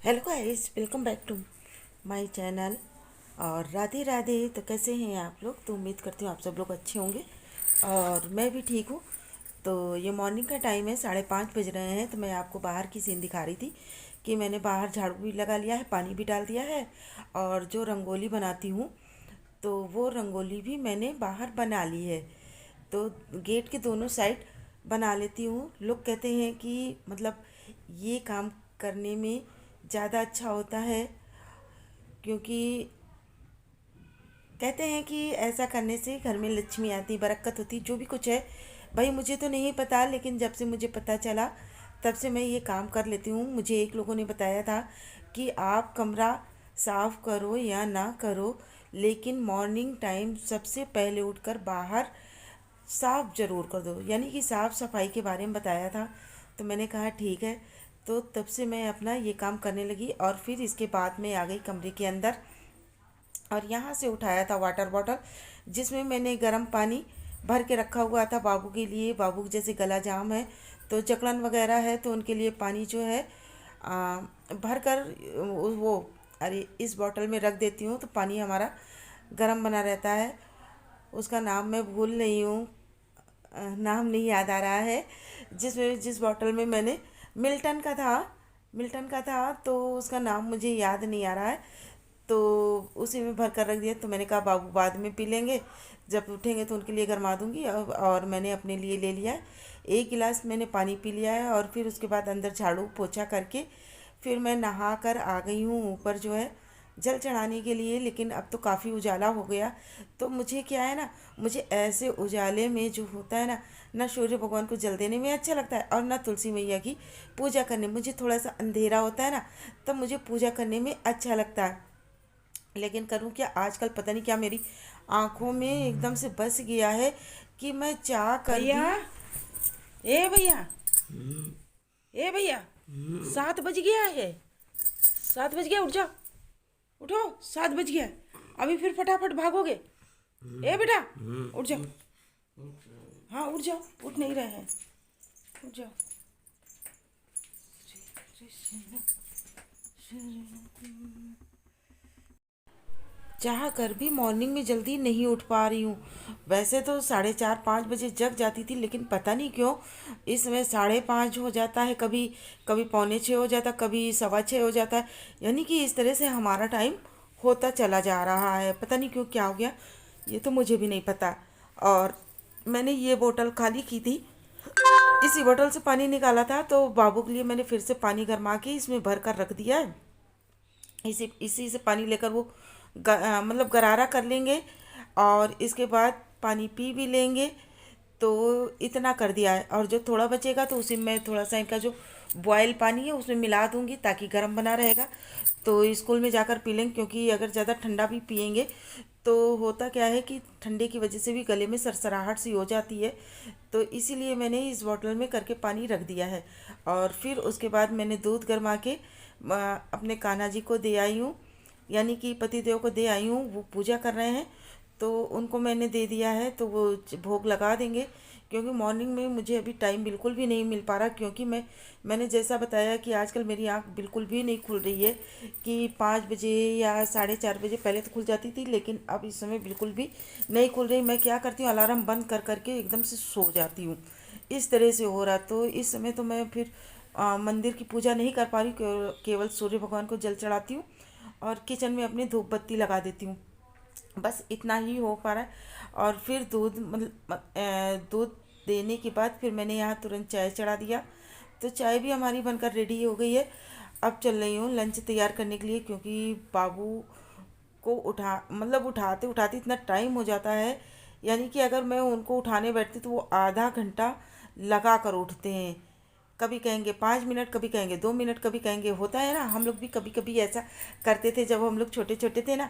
Hello guys, welcome back to my channel. और राधे राधे। तो कैसे हैं आप लोग? तो उम्मीद करती हूँ आप सब लोग अच्छे होंगे और मैं भी ठीक हूँ। तो ये मॉर्निंग का टाइम है, 5:30 बज रहे हैं। तो मैं आपको बाहर की सीन दिखा रही थी कि मैंने बाहर झाड़ू भी लगा लिया है, पानी भी डाल दिया है। और जो रंगोली बनाती हूँ तो वो रंगोली भी मैंने बाहर बना ली है। तो गेट के दोनों साइड बना लेती हूँ। लोग कहते हैं कि मतलब ये काम करने में ज़्यादा अच्छा होता है, क्योंकि कहते हैं कि ऐसा करने से घर में लक्ष्मी आती, बरकत होती, जो भी कुछ है। भाई मुझे तो नहीं पता, लेकिन जब से मुझे पता चला तब से मैं ये काम कर लेती हूँ। मुझे एक लोगों ने बताया था कि आप कमरा साफ करो या ना करो, लेकिन मॉर्निंग टाइम सबसे पहले उठकर बाहर साफ ज़रूर कर दो, यानी कि साफ़ सफाई के बारे में बताया था। तो मैंने कहा ठीक है। तो तब से मैं अपना ये काम करने लगी और फिर इसके बाद में आ गई कमरे के अंदर और यहाँ से उठाया था वाटर बॉटल, जिसमें मैंने गर्म पानी भर के रखा हुआ था बाबू के लिए। बाबू जैसे गला जाम है तो जकड़न वगैरह है, तो उनके लिए पानी जो है भर कर वो अरे इस बॉटल में रख देती हूँ, तो पानी हमारा गर्म बना रहता है। उसका नाम मैं भूल रही हूँ, नाम नहीं याद आ रहा है। जिस बॉटल में मैंने मिल्टन का था तो उसका नाम मुझे याद नहीं आ रहा है। तो उसी में भर कर रख दिया। तो मैंने कहा बाबू बाद में पी लेंगे, जब उठेंगे तो उनके लिए गरमा दूंगी। और मैंने अपने लिए ले लिया है। एक गिलास मैंने पानी पी लिया है और फिर उसके बाद अंदर झाड़ू पोछा करके फिर मैं नहा कर आ गई हूँ ऊपर जो है जल चढ़ाने के लिए। लेकिन अब तो काफ़ी उजाला हो गया। तो मुझे क्या है ना, मुझे ऐसे उजाले में जो होता है ना सूर्य भगवान को जल देने में अच्छा लगता है और ना तुलसी मैया की पूजा करने में। मुझे थोड़ा सा अंधेरा होता है ना, तब मुझे पूजा करने में अच्छा लगता है। लेकिन करूँ क्या, आजकल पता नहीं क्या मेरी आंखों में एकदम से बस गया है कि मैं चाह कर भैया। भी। ए भैया। ए भैया। 7 बज गया है। 7 बज गया, उठ जाओ। उठो, 7 बज गया। अभी फिर फटाफट भागोगे। ए बेटा, उठ जाओ। हाँ उठ जाओ, उठ नहीं रहे हैं। उठ जाओ। चाह कर भी मॉर्निंग में जल्दी नहीं उठ पा रही हूँ। वैसे तो 4:30-5 बजे जग जाती थी, लेकिन पता नहीं क्यों इस समय 5:30 हो जाता है, कभी कभी 5:45 हो जाता, कभी 6:15 हो जाता है। यानी कि इस तरह से हमारा टाइम होता चला जा रहा है। पता नहीं क्यों, क्या हो गया, ये तो मुझे भी नहीं पता। और मैंने ये बोतल खाली की थी, इसी बोतल से पानी निकाला था, तो बाबू के लिए मैंने फिर से पानी गर्मा के इसमें भर कर रख दिया है। इसी इसी से पानी लेकर वो मतलब गरारा कर लेंगे और इसके बाद पानी पी भी लेंगे। तो इतना कर दिया है। और जो थोड़ा बचेगा तो उसी में थोड़ा सा इनका जो बॉयल पानी है उसमें मिला दूंगी, ताकि गर्म बना रहेगा। तो स्कूल में जाकर पी लेंगे, क्योंकि अगर ज़्यादा ठंडा भी पियेंगे तो होता क्या है कि ठंडे की वजह से भी गले में सरसराहट सी हो जाती है। तो इसीलिए मैंने इस बॉटल में करके पानी रख दिया है। और फिर उसके बाद मैंने दूध गर्मा के अपने कान्हा जी को दे आई हूँ, यानी कि पतिदेव को दे आई हूँ। वो पूजा कर रहे हैं तो उनको मैंने दे दिया है, तो वो भोग लगा देंगे। क्योंकि मॉर्निंग में मुझे अभी टाइम बिल्कुल भी नहीं मिल पा रहा, क्योंकि मैंने जैसा बताया कि आजकल मेरी आंख बिल्कुल भी नहीं खुल रही है। कि 5 बजे या 4:30 बजे पहले तो खुल जाती थी, लेकिन अब इस समय बिल्कुल भी नहीं खुल रही। मैं क्या करती हूँ, अलार्म बंद कर करके एकदम से सो जाती हूँ। इस तरह से हो रहा। तो इस समय तो मैं फिर मंदिर की पूजा नहीं कर पा रही, केवल सूर्य भगवान को जल चढ़ाती हूँ और किचन में अपनी धूप बत्ती लगा देती हूँ। बस इतना ही हो पा रहा है। और फिर दूध देने के बाद फिर मैंने यहाँ तुरंत चाय चढ़ा दिया। तो चाय भी हमारी बनकर रेडी हो गई है। अब चल रही हूँ लंच तैयार करने के लिए, क्योंकि बाबू को उठाते उठाते इतना टाइम हो जाता है। यानी कि अगर मैं उनको उठाने बैठती तो वो आधा घंटा लगा कर उठते हैं। कभी कहेंगे 5 मिनट, कभी कहेंगे 2 मिनट, कभी कहेंगे। होता है ना, हम लोग भी कभी कभी ऐसा करते थे जब हम लोग छोटे छोटे थे ना।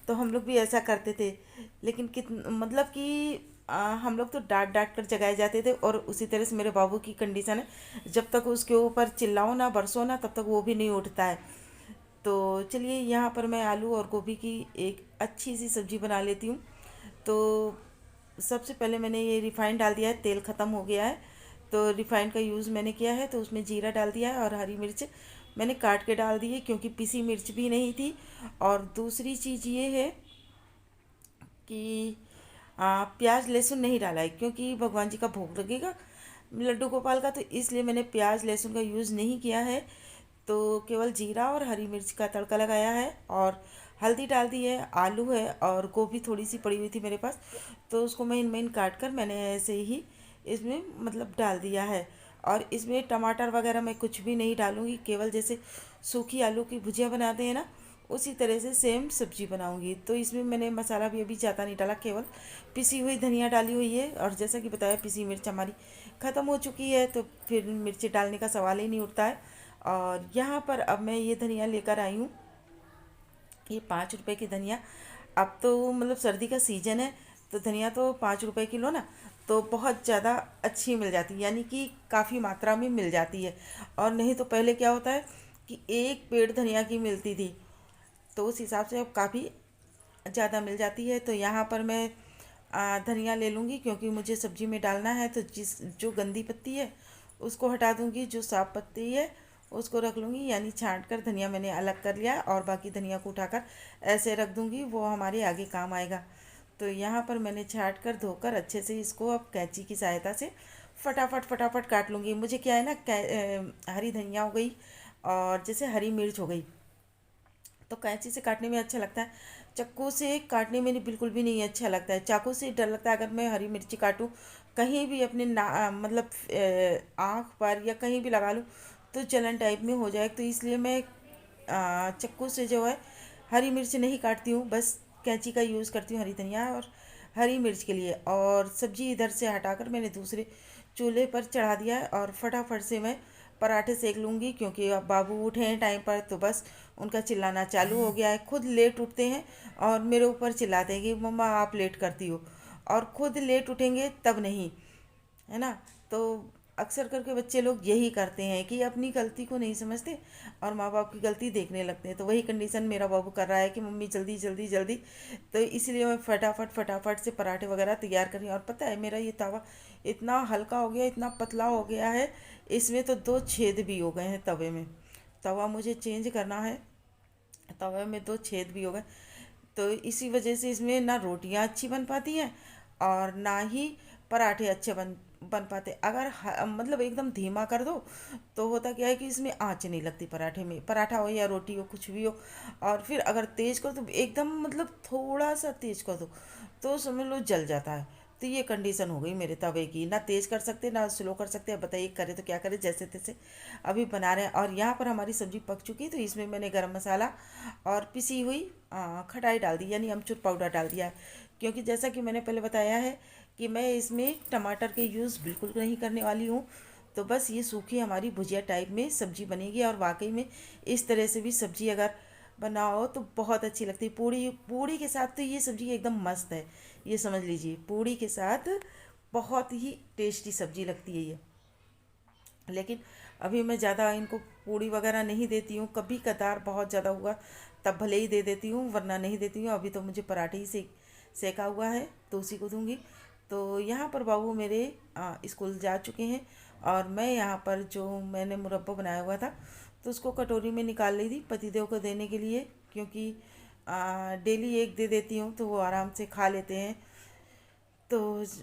तो हम लोग भी ऐसा करते थे। लेकिन मतलब कि हम लोग तो डांट डांट कर जगाए जाते थे। और उसी तरह से मेरे बाबू की कंडीशन है, जब तक उसके ऊपर चिल्लाओ ना, बरसो ना, तब तक वो भी नहीं उठता है। तो चलिए, यहाँ पर मैं आलू और गोभी की एक अच्छी सी सब्ज़ी बना लेती हूँ। तो सबसे पहले मैंने ये रिफ़ाइंड डाल दिया है, तेल ख़त्म हो गया है। तो रिफ़ाइंड का यूज़ मैंने किया है, तो उसमें जीरा डाल दिया है और हरी मिर्च मैंने काट के डाल दिए क्योंकि पिसी मिर्च भी नहीं थी। और दूसरी चीज़ ये है कि प्याज लहसुन नहीं डाला है क्योंकि भगवान जी का भोग लगेगा लड्डू गोपाल का, तो इसलिए मैंने प्याज लहसुन का यूज़ नहीं किया है। तो केवल जीरा और हरी मिर्च का तड़का लगाया है और हल्दी डाल दी है, आलू है और गोभी थोड़ी सी पड़ी हुई थी मेरे पास, तो उसको महीन महीन काट कर मैंने ऐसे ही इसमें मतलब डाल दिया है। और इसमें टमाटर वगैरह मैं कुछ भी नहीं डालूँगी, केवल जैसे सूखी आलू की भुजिया बनाते हैं ना, उसी तरह से सेम सब्जी बनाऊंगी। तो इसमें मैंने मसाला भी अभी ज़्यादा नहीं डाला, केवल पिसी हुई धनिया डाली हुई है। और जैसा कि बताया पिसी मिर्च हमारी ख़त्म हो चुकी है, तो फिर मिर्ची डालने का सवाल ही नहीं उठता है। और यहाँ पर अब मैं ये धनिया लेकर आई हूँ, ये 5 रुपए की धनिया। अब तो मतलब सर्दी का सीज़न है, तो धनिया तो 5 रुपए किलो ना, तो बहुत ज़्यादा अच्छी मिल जाती है, यानी कि काफ़ी मात्रा में मिल जाती है। और नहीं तो पहले क्या होता है कि एक पेड़ धनिया की मिलती थी, तो उस हिसाब से अब काफ़ी ज़्यादा मिल जाती है। तो यहाँ पर मैं धनिया ले लूँगी क्योंकि मुझे सब्जी में डालना है, तो जो गंदी पत्ती है उसको हटा दूँगी, जो साफ पत्ती है उसको रख लूँगी। यानी छांट कर धनिया मैंने अलग कर लिया और बाकी धनिया को उठाकर ऐसे रख दूँगी, वो हमारे आगे काम आएगा। तो यहाँ पर मैंने छांट कर धोकर अच्छे से इसको अब कैंची की सहायता से फटाफट फटाफट काट लूँगी। मुझे क्या है ना, हरी धनिया हो गई और जैसे हरी मिर्च हो गई, तो कैंची से काटने में अच्छा लगता है, चाकू से काटने में नहीं, बिल्कुल भी नहीं अच्छा लगता है। चाकू से डर लगता है, अगर मैं हरी मिर्ची काटूं कहीं भी अपने मतलब आँख पर या कहीं भी लगा लूँ तो जलन टाइप में हो जाए, तो इसलिए मैं चाकू से जो है हरी मिर्च नहीं काटती हूँ, बस कैंची का यूज़ करती हूँ हरी धनिया और हरी मिर्च के लिए। और सब्जी इधर से हटाकर मैंने दूसरे चूल्हे पर चढ़ा दिया है और फटाफट से मैं पराठे सेक लूँगी, क्योंकि अब बाबू उठे हैं टाइम पर, तो बस उनका चिल्लाना चालू हो गया है। खुद लेट उठते हैं और मेरे ऊपर चिल्लाते हैं कि मम्मा आप लेट करती हो, और खुद लेट उठेंगे तब नहीं, है ना। तो अक्सर करके बच्चे लोग यही करते हैं कि अपनी गलती को नहीं समझते और माँ बाप की गलती देखने लगते हैं। तो वही कंडीशन मेरा बाबू कर रहा है कि मम्मी जल्दी जल्दी जल्दी। तो इसलिए मैं फटाफट फटाफट से पराठे वगैरह तैयार कर रही हूँ। और पता है मेरा ये तवा इतना हल्का हो गया, इतना पतला हो गया है, इसमें तो 2 छेद भी हो गए हैं तवे में। तवा मुझे चेंज करना है, तवे में 2 छेद भी हो गए। तो इसी वजह से इसमें ना रोटियां अच्छी बन पाती हैं और ना ही पराठे अच्छे बन बन पाते। अगर मतलब एकदम धीमा कर दो तो होता क्या है कि इसमें आँच नहीं लगती पराठे में, पराठा हो या रोटी हो कुछ भी हो। और फिर अगर तेज़ कर दो, एकदम मतलब थोड़ा सा तेज़ कर दो, तो समझ लो जल जाता है। तो ये कंडीशन हो गई मेरे तवे की, ना तेज़ कर सकते ना स्लो कर सकते। अब बताइए करे तो क्या करें, जैसे तैसे अभी बना रहे हैं। और यहाँ पर हमारी सब्ज़ी पक चुकी, तो इसमें मैंने गरम मसाला और पिसी हुई खटाई डाल दी, यानी अमचूर पाउडर डाल दिया है। क्योंकि जैसा कि मैंने पहले बताया है कि मैं इसमें टमाटर के यूज़ बिल्कुल नहीं करने वाली हूँ। तो बस ये सूखी हमारी भुजिया टाइप में सब्ज़ी बनेगी। और वाकई में इस तरह से भी सब्ज़ी अगर बनाओ तो बहुत अच्छी लगती है। पूड़ी पूड़ी के साथ तो ये सब्ज़ी एकदम मस्त है, ये समझ लीजिए पूड़ी के साथ बहुत ही टेस्टी सब्ज़ी लगती है ये। लेकिन अभी मैं ज़्यादा इनको पूड़ी वगैरह नहीं देती हूँ, कभी कदार बहुत ज़्यादा हुआ तब भले ही दे देती हूँ, वरना नहीं देती हूँ। अभी तो मुझे पराठे ही सेका हुआ है, तो उसी को दूंगी। तो यहाँ पर बाबू मेरे स्कूल जा चुके हैं और मैं यहाँ पर जो मैंने मुरब्बा बनाया हुआ था तो उसको कटोरी में निकाल ली थी पतिदेव को देने के लिए, क्योंकि डेली एक दे देती हूँ तो वो आराम से खा लेते हैं। तो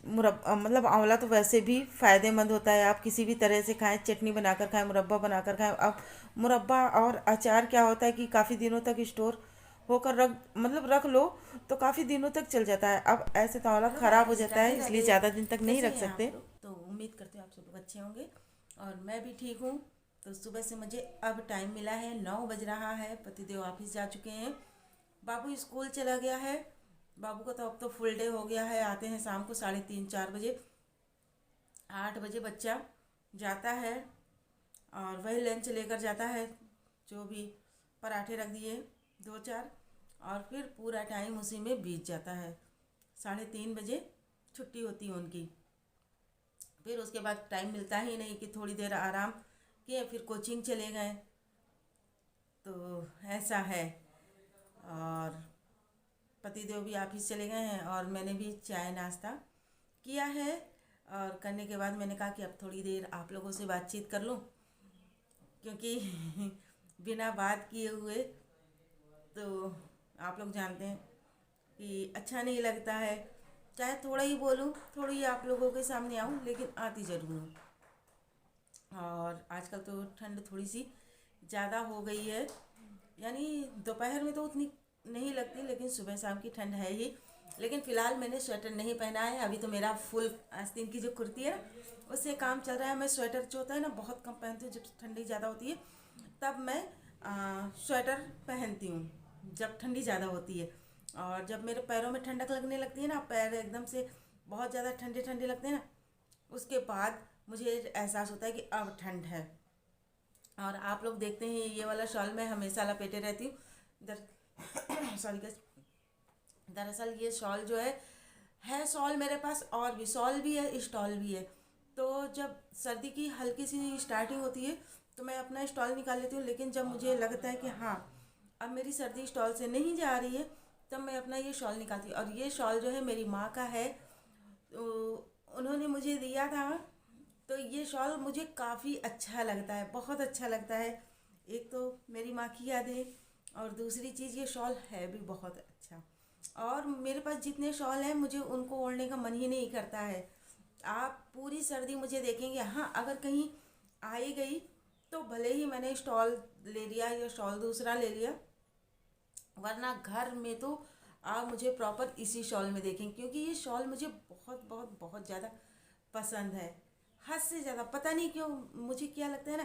मुरब्बा मतलब आंवला तो वैसे भी फ़ायदेमंद होता है, आप किसी भी तरह से खाएं, चटनी बनाकर खाएं, मुरब्बा बनाकर खाएं। अब मुरब्बा और अचार क्या होता है कि काफ़ी दिनों तक स्टोर होकर रख लो तो काफ़ी दिनों तक चल जाता है। अब ऐसे तो आंवला ख़राब हो जाता है, इसलिए ज़्यादा दिन तक नहीं रख सकते। तो उम्मीद करते हैं आप सब लोग अच्छे होंगे और मैं भी ठीक हूँ। तो सुबह से मुझे अब टाइम मिला है, 9 बज रहा है, पतिदेव ऑफिस जा चुके हैं, बाबू स्कूल चला गया है। बाबू का तो अब तो फुल डे हो गया है, आते हैं शाम को 3:30 4 बजे। 8 बजे बच्चा जाता है और वही लंच लेकर जाता है, जो भी पराठे रख दिए 2 4, और फिर पूरा टाइम उसी में बीत जाता है। 3:30 बजे छुट्टी होती है उनकी, फिर उसके बाद टाइम मिलता ही नहीं कि थोड़ी देर आराम किए, फिर कोचिंग चले गए। तो ऐसा है। और पतिदेव भी ऑफिस चले गए हैं और मैंने भी चाय नाश्ता किया है। और करने के बाद मैंने कहा कि अब थोड़ी देर आप लोगों से बातचीत कर लूँ, क्योंकि बिना बात किए हुए। तो आप लोग जानते हैं कि अच्छा नहीं लगता है, चाहे थोड़ा ही बोलूं, थोड़ी आप लोगों के सामने आऊं, लेकिन आती ज़रूर हूँ। और आजकल तो ठंड थोड़ी सी ज़्यादा हो गई है, यानी दोपहर में तो उतनी नहीं लगती, लेकिन सुबह शाम की ठंड है ही। लेकिन फ़िलहाल मैंने स्वेटर नहीं पहना है, अभी तो मेरा फुल आस्तीन की जो कुर्ती है ना, उससे काम चल रहा है। मैं स्वेटर जो होता है ना बहुत कम पहनती हूँ, जब ठंडी ज़्यादा होती है तब मैं स्वेटर पहनती हूँ, जब ठंडी ज़्यादा होती है। और जब मेरे पैरों में ठंडक लगने लगती है ना, पैर एकदम से बहुत ज़्यादा ठंडे ठंडे लगते हैं ना, उसके बाद मुझे एहसास होता है कि अब ठंड है। और आप लोग देखते हैं ये वाला शॉल मैं हमेशा लपेटे रहती हूँ। दर सॉरी गैस, दरअसल ये शॉल जो है शॉल मेरे पास, और भी शॉल भी है, स्टॉल भी है। तो जब सर्दी की हल्की सी स्टार्टिंग होती है तो मैं अपना स्टॉल निकाल लेती हूँ, लेकिन जब मुझे लगता है कि हाँ अब मेरी सर्दी स्टॉल से नहीं जा रही है, तब मैं अपना ये शॉल निकालती हूँ। और ये शॉल जो है मेरी माँ का है, तो उन्होंने मुझे दिया था। तो ये शॉल मुझे काफ़ी अच्छा लगता है, बहुत अच्छा लगता है। एक तो मेरी माँ की यादें, और दूसरी चीज़ ये शॉल है भी बहुत अच्छा। और मेरे पास जितने शॉल हैं मुझे उनको ओढ़ने का मन ही नहीं करता है। आप पूरी सर्दी मुझे देखेंगे, हाँ अगर कहीं आई गई तो भले ही मैंने स्टॉल ले लिया या शॉल दूसरा ले लिया, वरना घर में तो आप मुझे प्रॉपर इसी शॉल में देखेंगे, क्योंकि ये शॉल मुझे बहुत बहुत बहुत ज़्यादा पसंद है। हद से ज़्यादा, पता नहीं क्यों, मुझे क्या लगता है ना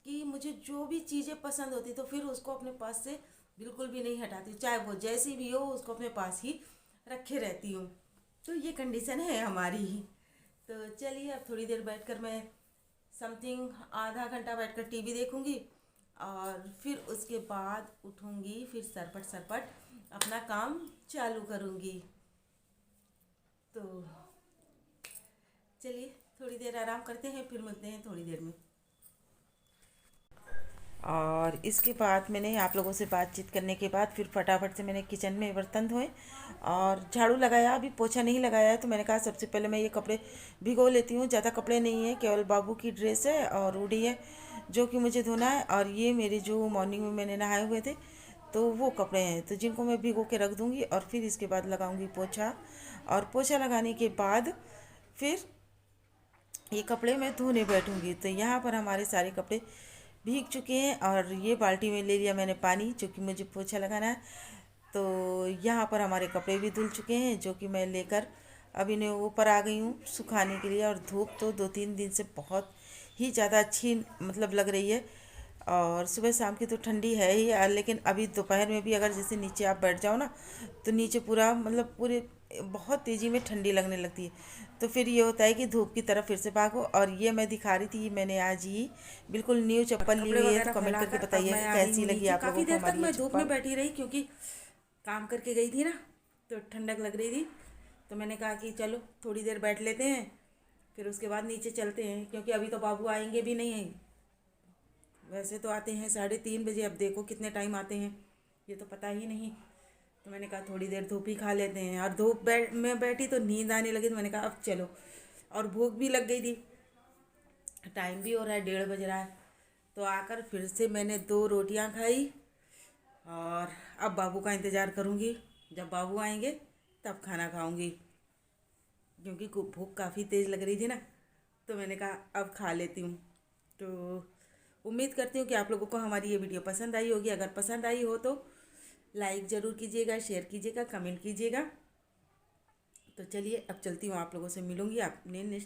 कि मुझे जो भी चीज़ें पसंद होती तो फिर उसको अपने पास से बिल्कुल भी नहीं हटाती हूँ, चाहे वो जैसी भी हो उसको अपने पास ही रखे रहती हूँ। तो ये कंडीशन है हमारी ही। तो चलिए अब थोड़ी देर बैठकर मैं समथिंग आधा घंटा बैठकर टीवी देखूंगी, और फिर उसके बाद उठूंगी, फिर सरपट सरपट अपना काम चालू करूंगी। तो चलिए थोड़ी देर आराम करते हैं, फिर मिलते हैं थोड़ी देर में। और इसके बाद मैंने आप लोगों से बातचीत करने के बाद फिर फटाफट से मैंने किचन में बर्तन धोए और झाड़ू लगाया। अभी पोछा नहीं लगाया है, तो मैंने कहा सबसे पहले मैं ये कपड़े भिगो लेती हूँ। ज़्यादा कपड़े नहीं है, केवल बाबू की ड्रेस है और रूडी है जो कि मुझे धोना है, और ये मेरे जो मॉर्निंग में मैंने नहाए हुए थे तो वो कपड़े हैं, तो जिनको मैं भिगो के रख दूँगी। और फिर इसके बाद लगाऊँगी पोछा, और पोछा लगाने के बाद फिर ये कपड़े मैं धोने बैठूंगी। तो यहाँ पर हमारे सारे कपड़े भीग चुके हैं, और ये बाल्टी में ले लिया मैंने पानी जो कि मुझे पोछा लगाना है। तो यहाँ पर हमारे कपड़े भी धुल चुके हैं, जो कि मैं लेकर अभी ने ऊपर आ गई हूँ सुखाने के लिए। और धूप तो 2-3 दिन से बहुत ही ज़्यादा अच्छी मतलब लग रही है, और सुबह शाम की तो ठंडी है ही यार, लेकिन अभी दोपहर में भी अगर जैसे नीचे आप बैठ जाओ ना, तो नीचे पूरा मतलब पूरे बहुत तेज़ी में ठंडी लगने लगती है। तो फिर ये होता है कि धूप की तरफ फिर से भागो। और ये मैं दिखा रही थी, मैंने आज ही बिल्कुल न्यू चप्पल ली कपड़े हुई है, तो वगैरह कमेंट करके फैलाकर अब बताइए मैं कि आ गई कैसी हूँ लगी नीचे। आप काफ़ी लोगों को देर तक हमारी ये मैं धूप में चप्पल। बैठी रही, क्योंकि काम करके गई थी ना, तो ठंडक लग रही थी। तो मैंने कहा कि चलो थोड़ी देर बैठ लेते हैं, फिर उसके बाद नीचे चलते हैं, क्योंकि अभी तो बाबू आएंगे भी नहीं हैं। वैसे तो आते हैं 3:30 बजे, अब देखो कितने टाइम आते हैं ये तो पता ही नहीं। तो मैंने कहा थोड़ी देर धूप ही खा लेते हैं, और धूप में बैठी तो नींद आने लगी, तो मैंने कहा अब चलो। और भूख भी लग गई थी, टाइम भी हो रहा है, 1:30 बज रहा है। तो आकर फिर से मैंने 2 रोटियां खाई, और अब बाबू का इंतज़ार करूंगी, जब बाबू आएंगे तब खाना खाऊंगी, क्योंकि भूख काफ़ी तेज़ लग रही थी ना। तो मैंने कहा अब खा लेती हूँ। तो उम्मीद करती हूँ कि आप लोगों को हमारी ये वीडियो पसंद आई होगी। अगर पसंद आई हो तो लाइक ज़रूर कीजिएगा, शेयर कीजिएगा, कमेंट कीजिएगा। तो चलिए अब चलती हूँ, आप लोगों से मिलूँगी आपने नेक्स्ट